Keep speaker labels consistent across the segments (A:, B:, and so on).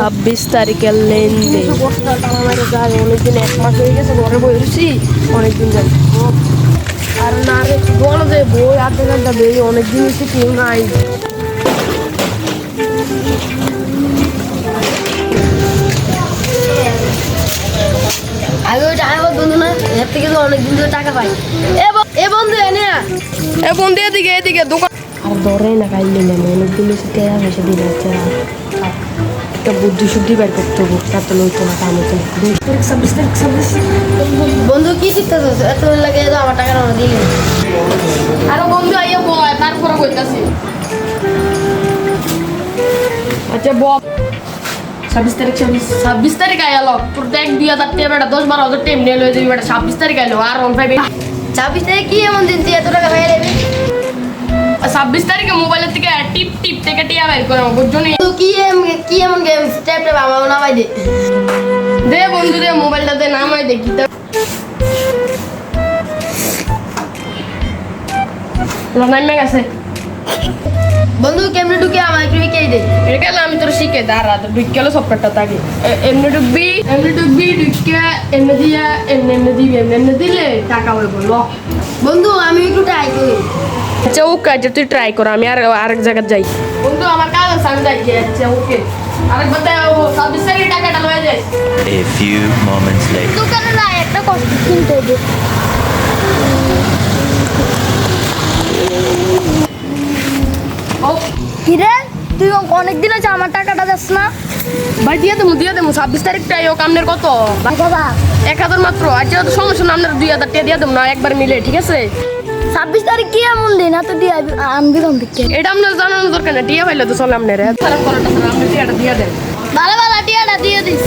A: 26 তারিখের লেনদেন। অনেকদিন 1 মাস হয়ে গেছে ঘরে বসেছি, অনেকদিন যাই আর না রে বলো যে বই আধা ঘন্টা বেরিয়ে অনেকদিন হচ্ছে কেউ নাই। আগে ওইটা আমার বন্ধু না, এর থেকে তো অনেকদিন ধরে টাকা পাই। এ বন্ধু এনে এ বন্ধু এদিকে এদিকে দোকান আর ধরে না খাইলে না অনেকদিন হচ্ছে টাকা পয়সা দিয়ে যাচ্ছে। একটা বুদ্ধি শুদ্ধি বের করতে হবে, তা তো লইতো না কাম হতো না। 26 বন্ধু কি শিখতেছ এত লাগে আমার টাকা না দিলে আর বন্ধু আইয়া বয় তারপরে কইতাছি। আচ্ছা বল 26 তারিখ আইলো তোর দেখ 2000 টাকা বেটা 10-12 হাজার টাকা এমনি লয়ে যাবি বেটা। 26 তারিখ আইলো আর 26 তারিখ কি এমন দিন তুই এত টাকা পাই যাবি? 26 তারিখে মোবাইলের থেকে টিপ টিপ থেকে টিয়া বের করে বুঝছো নি তো কি এমন গেম স্টেপটা বাবা নামাই দে বন্ধু দে মোবাইলটা দে নামাই দে কি নামে গেছে বন্ধু কেমনে ঢুকে আমার একটু শিখিয়ে দে। এটা গেলে আমি তোর শিখে দাঁড়া ঢুকে গেলে সফটওয়্যারটা থাকে এমনি ঢুকবি ঢুকে এমনি দিয়া এমনি দিবি এমনি দিলে টাকা হয়ে বললো। বন্ধু আমি একটু ট্রাই করি। আচ্ছা ওকে আচ্ছা তুই ট্রাই কর আমি আরেক জায়গায় যাই। বন্ধু আমার কাজ আছে আমি যাই। আচ্ছা ওকে আরেকবার 26 তারিখে টাকাটা লয়ে যাই।
B: A few moments later.
C: দোকানে না একটা কষ্ট কিনতে হবে। কিরে তুই অনেকদিন আছে আমার টাকাটা যাস না?
A: ভাই দিয়ে দেবো 26 তারিখটাই হোক আপনার কত
C: বাবা
A: 1000 মাত্র। আচ্ছা তো সমস্যা না আপনার 2000 টাকা দিয়ে দেবো না একবার মিলে ঠিক আছে।
C: 26 তারিখ কি এমন দিন এত দিয়ে আনবি কোন দিকে?
A: এটা আপনার জানানোর দরকার না টিয়া পাইলে তো চলে আপনার আপনি টিয়াটা দিয়ে দেন।
C: ভালো ভালো টিয়াটা দিয়ে দিস।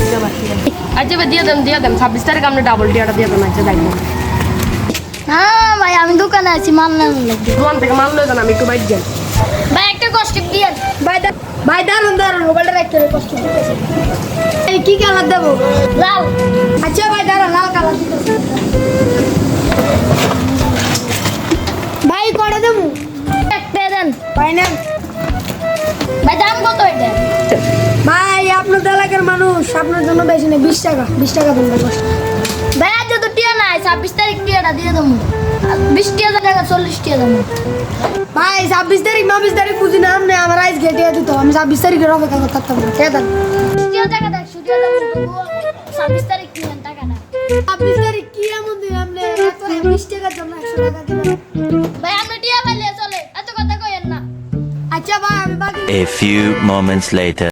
A: আচ্ছা ভাই দিয়ে দেন 26 তারিখ আপনি ডাবল টিয়াটা দিয়ে দেন। আচ্ছা যাই
C: হ্যাঁ ভাই আমি দোকানে আছি মাল না লাগবে।
A: দোকান থেকে মাল লয়ে যান আমি একটু বাইক যাই।
C: ভাই একটা কষ্ট দিয়ে ভাই দারুন মোবাইলটা রাখতে হবে কষ্ট দিতেছে। এই কি কালার দেবো? লাল। আচ্ছা ভাই দাঁড়ান লাল কালার দিতেছে। ভাই কটা দেবো? একটা দেন ভাই নেন। ভাই দাম কত এটা? ভাই আপনার এলাকার মানুষ আপনার জন্য বেশি নেই 20 টাকা দেন ভাই। ভাই আজ তো টিয়া নাই 26 তারিখ টিয়াটা দিয়ে দেবো 20 টাকা 40 টাকা দেবো। ভাই 26 তারিখ 29 তারিখ বুঝি না আপনি আমার আইস ঘেটিয়ে দিত আমি 26 তারিখের অপেক্ষা করতাম না। কে দেন? 26 তারিখ দিবেন টাকাটা। 26 তারিখ কি এমন দিন আপনি 20 টাকার জন্য 100 টাকা দিবেন? ভাই আপনি টিয়া পাইলে চলে এত কথা কইেন না। আচ্ছা ভাই আমি বাকি
B: A few moments later.